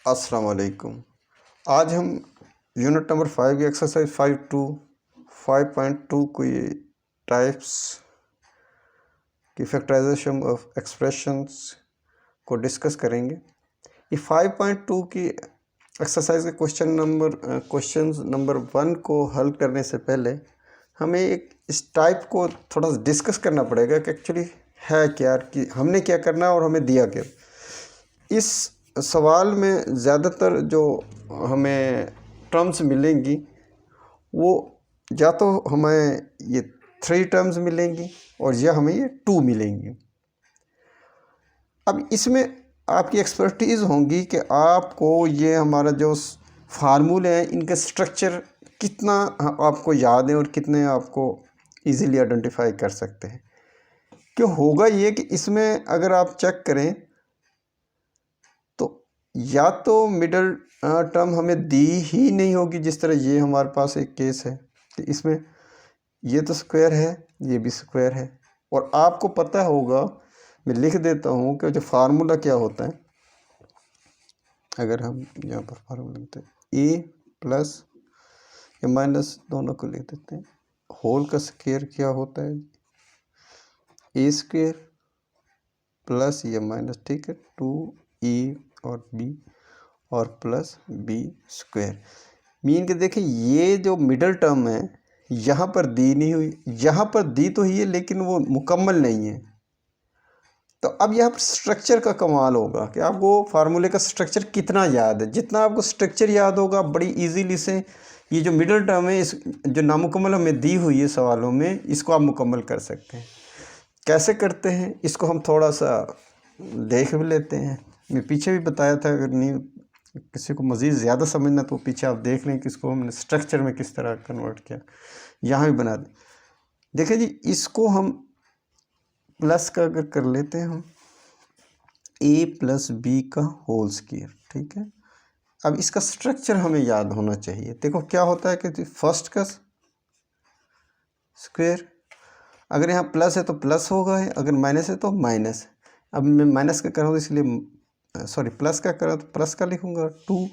अस्सलाम वालेकुम। आज हम यूनिट नंबर 5 एक्सरसाइज 5.2 को ये टाइप्स की फैक्टराइजेशन ऑफ एक्सप्रेशंस को डिस्कस करेंगे। ये 5.2 की एक्सरसाइज के क्वेश्चन नंबर 1 को हल करने से पहले हमें इस टाइप को थोड़ा सा डिस्कस करना पड़ेगा कि एक्चुअली है क्या, कि हमने क्या करना है और हमें दिया क्या। इस सवाल में ज़्यादातर जो हमें टर्म्स मिलेंगी वो या तो हमें ये 3 टर्म्स मिलेंगी और या हमें ये 2 मिलेंगी। अब इसमें आपकी एक्सपर्टीज़ होंगी कि आपको ये हमारा जो फार्मूले हैं इनका स्ट्रक्चर कितना आपको याद है और कितने आपको इजीली आइडेंटिफाई कर सकते हैं। क्यों होगा ये कि इसमें अगर आप चेक करें तो या तो मिडल टर्म हमें दी ही नहीं होगी, जिस तरह ये हमारे पास एक केस है कि इसमें ये तो स्क्वायर है, ये भी स्क्वायर है, और आपको पता होगा, मैं लिख देता हूँ कि जो फार्मूला क्या होता है। अगर हम यहाँ पर फार्मूला लिखते हैं ए प्लस या माइनस दोनों को लिख देते हैं, होल का स्क्वायर क्या होता है, ए स्क्वायर प्लस या माइनस, ठीक है, 2e और b और प्लस बी स्क्वायर। मीन के देखिए ये जो मिडल टर्म है यहाँ पर दी नहीं हुई, यहाँ पर दी तो ही है लेकिन वो मुकम्मल नहीं है। तो अब यहाँ पर स्ट्रक्चर का कमाल होगा कि आपको फार्मूले का स्ट्रक्चर कितना याद है। जितना आपको स्ट्रक्चर याद होगा बड़ी इजीली से ये जो मिडल टर्म है, इस जो नामुकम्मल हमें दी हुई है सवालों में, इसको आप मुकम्मल कर सकते हैं। कैसे करते हैं इसको हम थोड़ा सा देख भी लेते हैं। मैं पीछे भी बताया था, अगर नहीं किसी को मज़ीद ज़्यादा समझना तो पीछे आप देख लें कि इसको हमने स्ट्रक्चर में किस तरह कन्वर्ट किया। यहाँ भी बना दें। देखिए जी, इसको हम प्लस का अगर कर लेते हैं हम a प्लस बी का होल स्क्वायर, ठीक है। अब इसका स्ट्रक्चर हमें याद होना चाहिए। देखो क्या होता है कि फर्स्ट का स्क्वायर, अगर यहाँ प्लस है तो प्लस होगा, अगर माइनस है तो माइनस। अब मैं माइनस का कर रहा हूँ इसलिए सॉरी प्लस का कर रहा हूँ तो प्लस का लिखूँगा 2।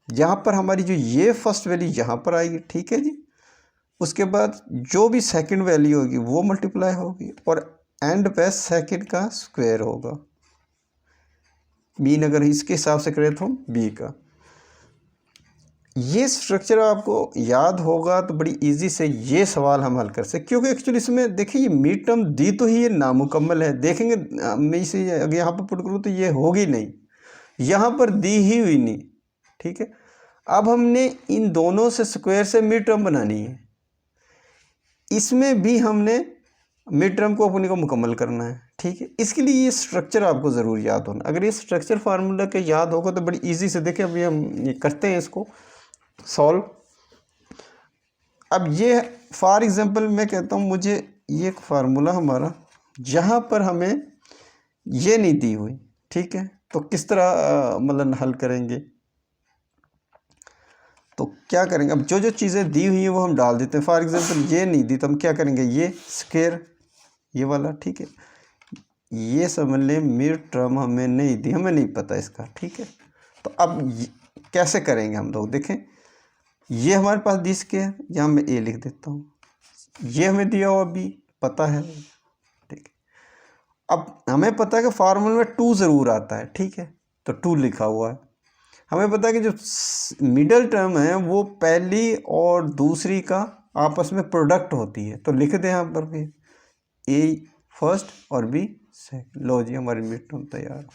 यहाँ पर हमारी जो ये फर्स्ट वैल्यू यहाँ पर आएगी, ठीक है जी। उसके बाद जो भी सेकंड वैल्यू होगी वो मल्टीप्लाई होगी और एंड पे सेकंड का स्क्वायर होगा। मीन अगर इसके हिसाब से करें तो बी का ये स्ट्रक्चर आपको याद होगा तो बड़ी इजी से ये सवाल हम हल कर सकते। क्योंकि एक्चुअली इसमें देखिए ये मिड टर्म दी तो ही ये नामुकम्मल है। देखेंगे मैं इसे अगर यहाँ पर पुट करूँ तो ये होगी नहीं, यहाँ पर दी ही हुई नहीं, ठीक है। अब हमने इन दोनों से स्क्वायर से मिड टर्म बनानी है, इसमें भी हमने मिड टर्म को अपने को मुकम्मल करना है, ठीक है। इसके लिए ये स्ट्रक्चर आपको ज़रूर याद होना। अगर ये स्ट्रक्चर फार्मूला के याद होगा तो बड़ी इजी से देखिए अभी हम ये करते हैं इसको सॉल्व। अब ये फॉर एग्जांपल मैं कहता हूँ मुझे ये एक फार्मूला हमारा जहाँ पर हमें ये नहीं दी हुई, ठीक है, तो किस तरह मतलब हल करेंगे। तो क्या करेंगे, अब जो जो चीज़ें दी हुई हैं वो हम डाल देते हैं। फॉर एग्जांपल ये नहीं दी तो हम क्या करेंगे, ये स्क्वायर ये वाला, ठीक है, ये समझ लें मिड टर्म हमें नहीं दी, हमें नहीं पता इसका, ठीक है। तो अब कैसे करेंगे हम लोग, देखें ये हमारे पास दी स्क्वायर, यहाँ मैं ए लिख देता हूँ, ये हमें दिया हुआ बी पता है, ठीक है। अब हमें पता है कि फार्मूले में 2 ज़रूर आता है, ठीक है, तो 2 लिखा हुआ है। हमें पता है कि जो मिडल टर्म है वो पहली और दूसरी का आपस में प्रोडक्ट होती है, तो लिख दें यहाँ पर भी ए फर्स्ट और बी सेकंड। लो जी हमारी मिड टर्म तैयार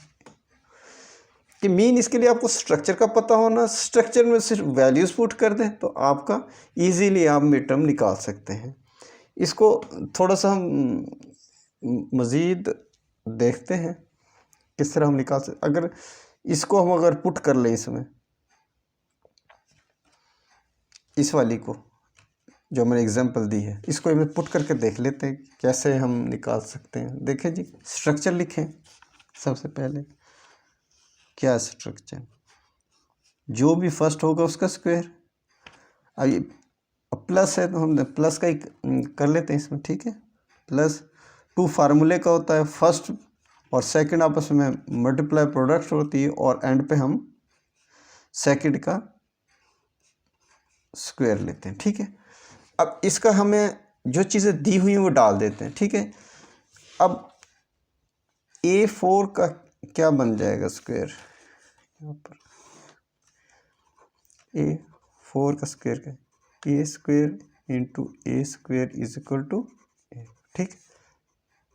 कि मीन इसके लिए आपको स्ट्रक्चर का पता होना। स्ट्रक्चर में सिर्फ वैल्यूज़ पुट कर दें तो आपका इजीली आप मिड टर्म निकाल सकते हैं। इसको थोड़ा सा हम मज़ीद देखते हैं किस तरह हम निकाल सकते। अगर इसको हम अगर पुट कर लें इसमें, इस वाली को जो मैंने एग्जांपल दी है इसको हमें पुट करके देख लेते हैं कैसे हम निकाल सकते हैं। देखें जी, स्ट्रक्चर लिखें। सबसे पहले क्या स्ट्रक्चर, जो भी फर्स्ट होगा उसका स्क्वायर। अब ये प्लस है तो हम प्लस का ही कर लेते हैं इसमें, ठीक है। प्लस 2 फार्मूले का होता है, फर्स्ट और सेकंड आपस में मल्टीप्लाई प्रोडक्ट होती है और एंड पे हम सेकंड का स्क्वायर लेते हैं, ठीक है। अब इसका हमें जो चीज़ें दी हुई हैं वो डाल देते हैं, ठीक है। अब A4 का क्या बन जाएगा स्क्वायर, यहाँ पर A4 का स्क्वायर क्या, A square into A square is equal to A, ठीक।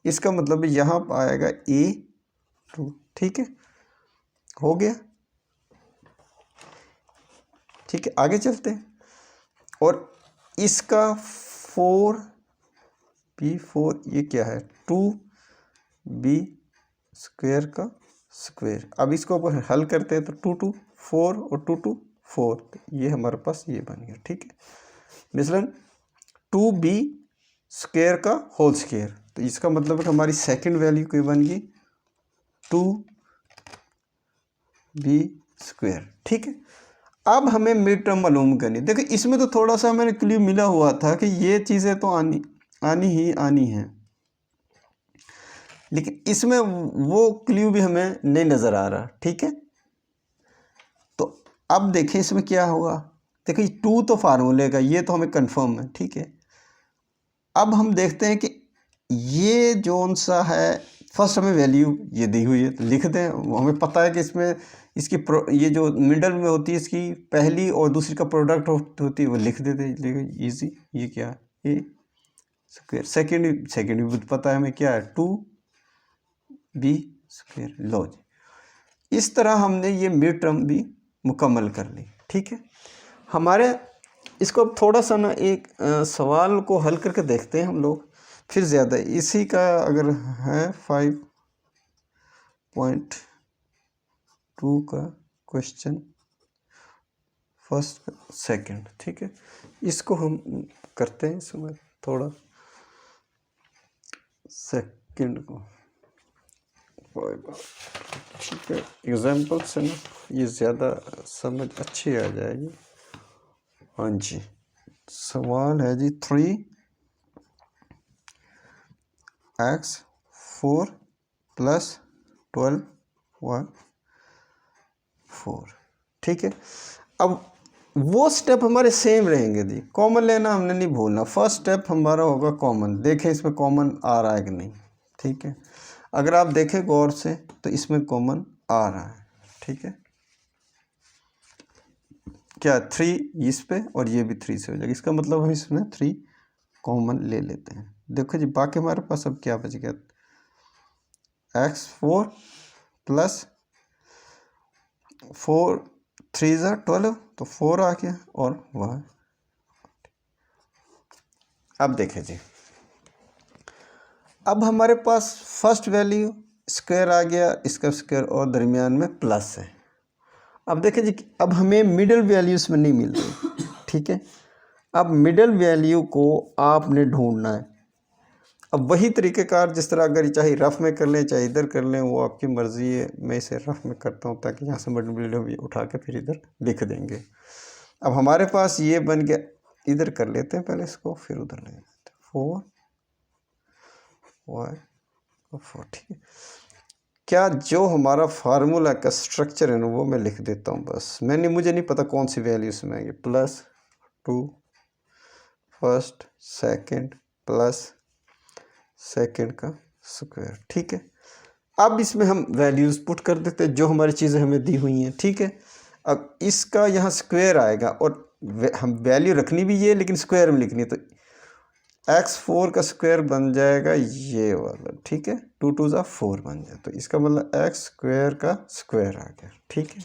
इसका मतलब यहाँ पर आएगा A2, ठीक है, हो गया, ठीक है। आगे चलते हैं, और इसका 4B4 ये क्या है, 2B स्क्वायर का स्क्वायर। अब इसको अपन हल करते हैं तो 2 2 4 और 2 2 4, तो ये हमारे पास ये बन गया, ठीक है। मिसलन 2B स्क्वायर का होल स्क्वायर, तो इसका मतलब है कि हमारी सेकंड वैल्यू कोई बन गई 2B स्क्वायर, ठीक है। अब हमें मिड टर्म मालूम करनी। देखो इसमें तो थोड़ा सा मैंने क्लू मिला हुआ था कि ये चीज़ें तो आनी हैं, लेकिन इसमें वो क्लू भी हमें नहीं नज़र आ रहा, ठीक है। तो अब देखें इसमें क्या होगा। देखो 2 तो फार्मूले का, ये तो हमें कंफर्म है, ठीक है। अब हम देखते हैं कि ये जोन सा है, फर्स्ट हमें वैल्यू ये दी हुई है तो लिख दें। हमें पता है कि इसमें इसकी ये जो मिडल में होती है इसकी पहली और दूसरी का प्रोडक्ट होती है, वो लिख देते हैं, ईजी। ये क्या है, ए स्क्वायर, सेकेंड भी पता है हमें क्या है, 2B स्क्वायर। लो जी, इस तरह हमने ये मिड टर्म भी मुकम्मल कर ली, ठीक है। हमारे इसको अब थोड़ा सा ना एक सवाल को हल करके देखते हैं हम लोग, फिर ज़्यादा इसी का अगर है 5.2 का क्वेश्चन फर्स्ट सेकंड, ठीक है। इसको हम करते हैं, इसमें थोड़ा सेकंड को, ठीक है, एग्जाम्पल से ना ये ज़्यादा समझ अच्छी आ जाएगी। हाँ जी, सवाल है जी 3x4 + 12y4, ठीक है। अब वो स्टेप हमारे सेम रहेंगे जी, कॉमन लेना हमने नहीं भूलना। फर्स्ट स्टेप हमारा होगा कॉमन, देखें इसमें कॉमन आ रहा है कि नहीं, ठीक है। अगर आप देखें गौर से तो इसमें कॉमन आ रहा है, ठीक है। क्या 3 इस पे और ये भी 3 से हो जाएगा, इसका मतलब हम इसमें 3 कॉमन ले लेते हैं। देखो जी बाकी हमारे पास अब क्या बच गया, x4 + 4 3 = 12, तो 4 आ गया, और y। अब देखें जी, अब हमारे पास फर्स्ट वैल्यू स्क्वायर आ गया, इसका स्क्वायर और दरमियान में प्लस है। अब देखें जी, अब हमें मिडल वैल्यूज में नहीं मिल रही, ठीक है। अब मिडल वैल्यू को आपने ढूंढना है। अब वही तरीक़ेकार जिस तरह अगर चाहे रफ़ में कर लें चाहे इधर कर लें, वो आपकी मर्ज़ी है। मैं इसे रफ़ में करता हूँ ताकि यहाँ से मिडल वैल्यू उठा के फिर इधर लिख देंगे। अब हमारे पास ये बन गया, इधर कर लेते हैं पहले इसको, फिर उधर ले लेते हैं 4y4, ठीक है। क्या जो हमारा फार्मूला का स्ट्रक्चर है ना वो मैं लिख देता हूँ बस। मुझे नहीं पता कौन सी वैल्यू इसमें आएगी, +2 फर्स्ट सेकंड + सेकंड का स्क्वायर, ठीक है। अब इसमें हम वैल्यूज़ पुट कर देते हैं जो हमारी चीज़ें हमें दी हुई हैं, ठीक है। अब इसका यहाँ स्क्वायर आएगा, और हम वैल्यू रखनी भी ये लेकिन स्क्वायर में लिखनी है, तो x4 का स्क्वायर बन जाएगा ये वाला, ठीक है। 2 2 = 4 बन जाए, तो इसका मतलब x² का स्क्वायर आ गया, ठीक है।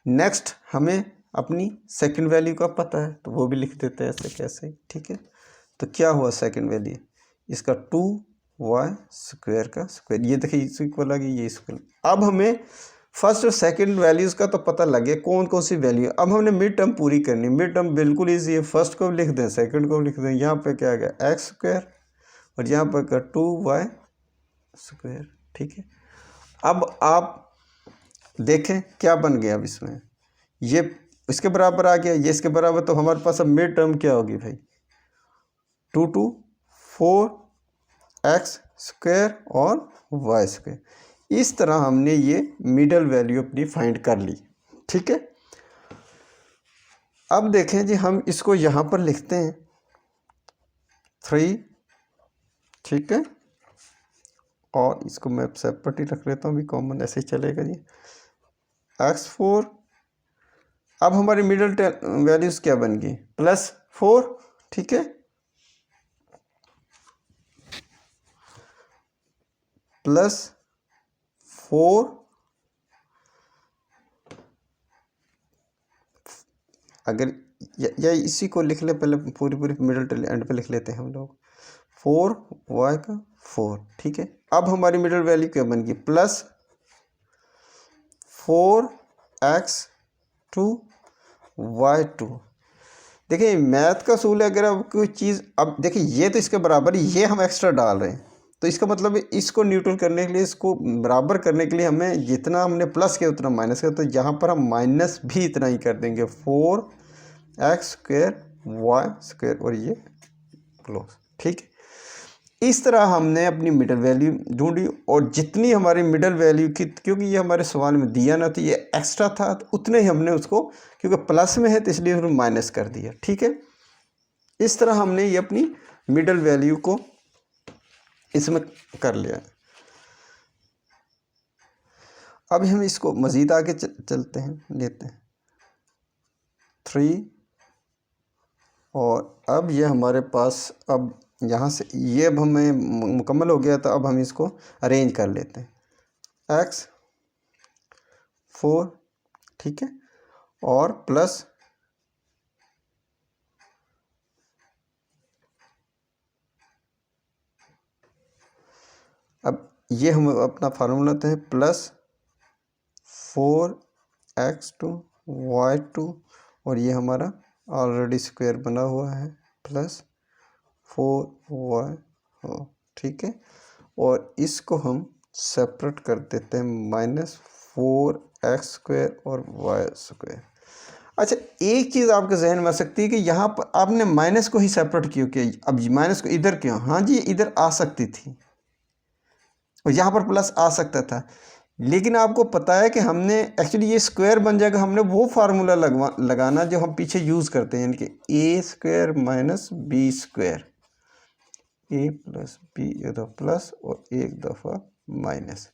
नेक्स्ट हमें अपनी सेकंड वैल्यू का पता है, तो वो भी लिख देते हैं ऐसे कैसे, ठीक है। तो क्या हुआ सेकंड वैल्यू, इसका 2y² का स्क्वायर, ये देखिए इस इक्वल आ गई, ये इक्वल। अब हमें फर्स्ट और सेकंड वैल्यूज़ का तो पता लग गया कौन कौन सी वैल्यू। अब हमने मिड टर्म पूरी करनी। मिड टर्म बिल्कुल ईजी है, फर्स्ट को लिख दें सेकंड को लिख दें। यहाँ पे क्या आ गया x² और यहाँ पर का 2y², ठीक है। अब आप देखें क्या बन गया, अब इसमें ये इसके बराबर आ गया, ये इसके बराबर, तो हमारे पास अब मिड टर्म क्या होगी भाई, 2 2 4x² और y²। इस तरह हमने ये मिडल वैल्यू अपनी फाइंड कर ली। ठीक है। अब देखें जी, हम इसको यहाँ पर लिखते हैं 3, ठीक है, और इसको मैं सेपरेट ही रख लेता हूँ, अभी कॉमन ऐसे ही चलेगा जी। x4, अब हमारी मिडिल वैल्यूज़ क्या बन गई, +4, ठीक है, +4, अगर या इसी को लिख ले, पहले पूरी मिडिल एंड पे लिख लेते हैं हम लोग, 4y का 4, ठीक है। अब हमारी मिडिल वैल्यू क्या बन गई, +4x2 y2। देखिए मैथ का असूल है, अगर अब कोई चीज़, अब देखिए ये तो इसके बराबर, ये हम एक्स्ट्रा डाल रहे हैं, तो इसका मतलब इसको न्यूट्रल करने के लिए, इसको बराबर करने के लिए हमें जितना हमने प्लस किया उतना माइनस किया, तो यहाँ पर हम माइनस भी इतना ही कर देंगे, 4x² y² और ये क्लोज, ठीक है। इस तरह हमने अपनी मिडल वैल्यू ढूंढी, और जितनी हमारी मिडल वैल्यू की, क्योंकि ये हमारे सवाल में दिया ना, तो ये एक्स्ट्रा था, तो उतने ही हमने उसको, क्योंकि प्लस में है तो इसलिए हमने माइनस कर दिया, ठीक है। इस तरह हमने ये अपनी मिडल वैल्यू को इसमें कर लिया। अब हम इसको मज़ीद आगे चलते हैं, लेते हैं 3, और अब ये हमारे पास, अब यहाँ से ये अब हमें मुकम्मल हो गया, तो अब हम इसको अरेंज कर लेते हैं, x4, ठीक है, और प्लस अब ये हम अपना फार्मूला लेते हैं, +4x2 y2, और ये हमारा ऑलरेडी स्क्वायर बना हुआ है, +4y हो, ठीक है, और इसको हम सेपरेट कर देते हैं, -4x² और y²। अच्छा, एक चीज़ आपके जहन में आ सकती है कि यहाँ पर आपने माइनस को ही सेपरेट क्यों किया, अब माइनस को इधर क्यों, हाँ जी इधर आ सकती थी और यहाँ पर प्लस आ सकता था, लेकिन आपको पता है कि हमने एक्चुअली ये स्क्वायर बन जाएगा, हमने वो फार्मूला लगाना जो हम पीछे यूज़ करते हैं, यानी कि a² - b², a + b एक दफ़ा प्लस और एक दफ़ा माइनस।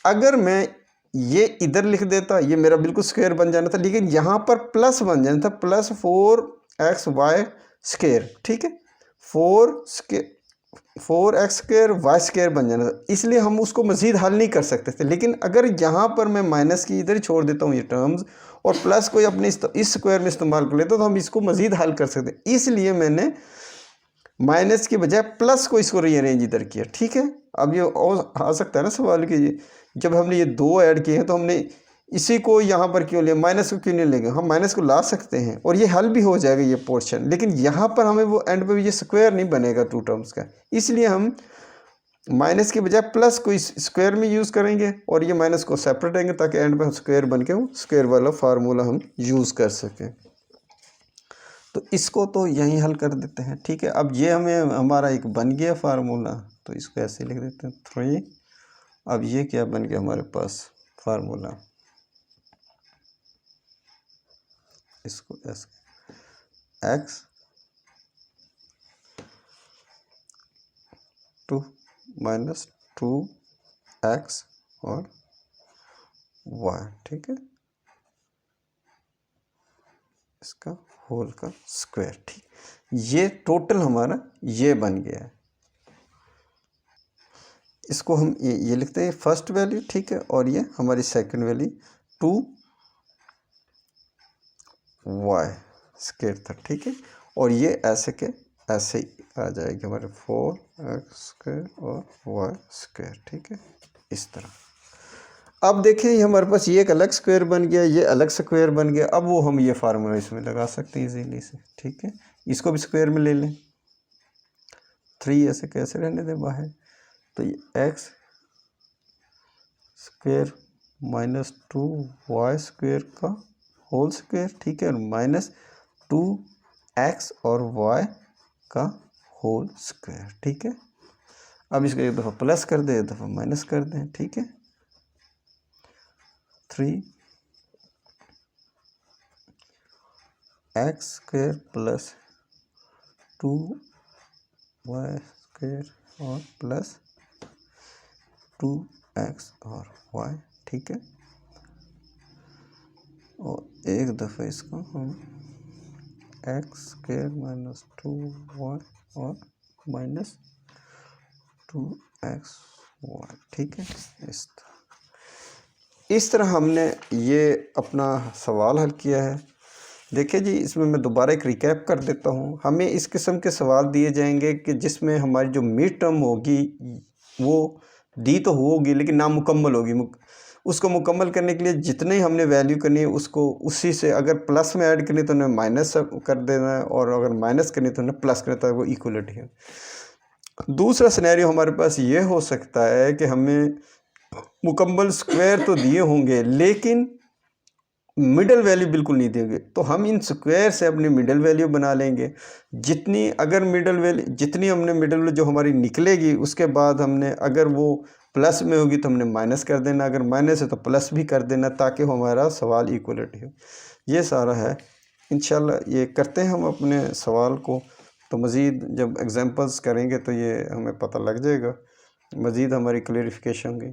अगर मैं ये इधर लिख देता, ये मेरा बिल्कुल स्क्वायर बन जाना था, लेकिन यहाँ पर प्लस बन जाना था, +4xy², ठीक है, 4x² y² बन जाना था, इसलिए हम उसको मज़ीद हल नहीं कर सकते थे। लेकिन अगर यहाँ पर मैं माइनस की इधर ही छोड़ देता हूँ ये टर्म्स, और प्लस को अपने इस स्क्वायर में इस्तेमाल कर लेता, तो हम इसको मज़ीद हल कर सकते, इसलिए मैंने माइनस के बजाय प्लस को इसको रीअरेंज इधर किया, ठीक है। अब ये और आ सकता है ना सवाल कि जब हमने ये 2 ऐड किए हैं तो हमने इसी को यहाँ पर क्यों लिया, माइनस को क्यों नहीं लेंगे, हम माइनस को ला सकते हैं और ये हल भी हो जाएगा ये पोर्शन, लेकिन यहाँ पर हमें वो एंड पे ये स्क्वायर नहीं बनेगा 2 टर्म्स का, इसलिए हम माइनस के बजाय प्लस को इस स्क्वायर में यूज़ करेंगे और ये माइनस को सेपरेट रहेंगे, ताकि एंड पे स्क्वायर बन के वो स्क्वायर वाला फार्मूला हम यूज़ कर सकें। तो इसको तो यहीं हल कर देते हैं, ठीक है। अब ये हमें हमारा एक बन गया फार्मूला, तो इसको ऐसे लिख देते हैं 3। अब ये क्या बन गया हमारे पास फार्मूला, इसको ऐसे x2 - 2x और y, ठीक है, इसका होल का स्क्वायर, ठीक, ये टोटल हमारा ये बन गया है। इसको हम ये लिखते हैं फर्स्ट वैल्यू, ठीक है, और ये हमारी सेकंड वैल्यू 2y² था, ठीक है, और ये ऐसे के ऐसे ही आ जाएगी हमारे 4x² और y², ठीक है, इस तरह। अब देखिए ये हमारे पास ये एक अलग स्क्वायर बन गया, ये अलग स्क्वायर बन गया, अब वो हम ये फार्मूला इसमें लगा सकते हैं इजीली से, ठीक है। इसको भी स्क्वायर में ले लें, 3 ऐसे कैसे रहने दें बाहर, तो ये x² - 2y² का होल स्क्वायर, ठीक है, और -2x और y का होल स्क्वायर, ठीक है। अब इसको एक दफ़ा प्लस कर दें, एक दफ़ा माइनस कर दें, ठीक है, 3 x square plus 2y square और प्लस 2x और y, ठीक है। और एक दफ़ा इसको हम एक्स स्क्वायर माइनस 2y और माइनस 2xy, ठीक है। इस तरह हमने ये अपना सवाल हल किया है। देखिए जी, इसमें मैं दोबारा एक रिकैप कर देता हूँ। हमें इस किस्म के सवाल दिए जाएंगे कि जिसमें हमारी जो मिड टर्म होगी वो डी तो होगी लेकिन नामुकम्मल होगी। उसको मुकम्मल करने के लिए जितने हमने वैल्यू करनी है उसको उसी से, अगर प्लस में ऐड करनी तो उन्हें माइनस कर देना है, और अगर माइनस करनी तो उन्हें प्लस करना है, तो वो इक्वलिटी है। दूसरा सिनेरियो हमारे पास ये हो सकता है कि हमें मुकम्मल स्क्वायर तो दिए होंगे लेकिन मिडल वैल्यू बिल्कुल नहीं देंगे, तो हम इन स्क्वायर से अपनी मिडल वैल्यू बना लेंगे। जितनी अगर मिडल वैल्यू, जितनी हमने मिडल वैल्यू जो हमारी निकलेगी उसके बाद हमने, अगर वो प्लस में होगी तो हमने माइनस कर देना, अगर माइनस है तो प्लस भी कर देना, ताकि हमारा सवाल इक्वलिटी हो। ये सारा है। इंशाल्लाह ये करते हैं हम अपने सवाल को, तो मज़ीद जब एग्जांपल्स करेंगे तो ये हमें पता लग जाएगा, मज़ीद हमारी क्लेरिफिकेशन होगी।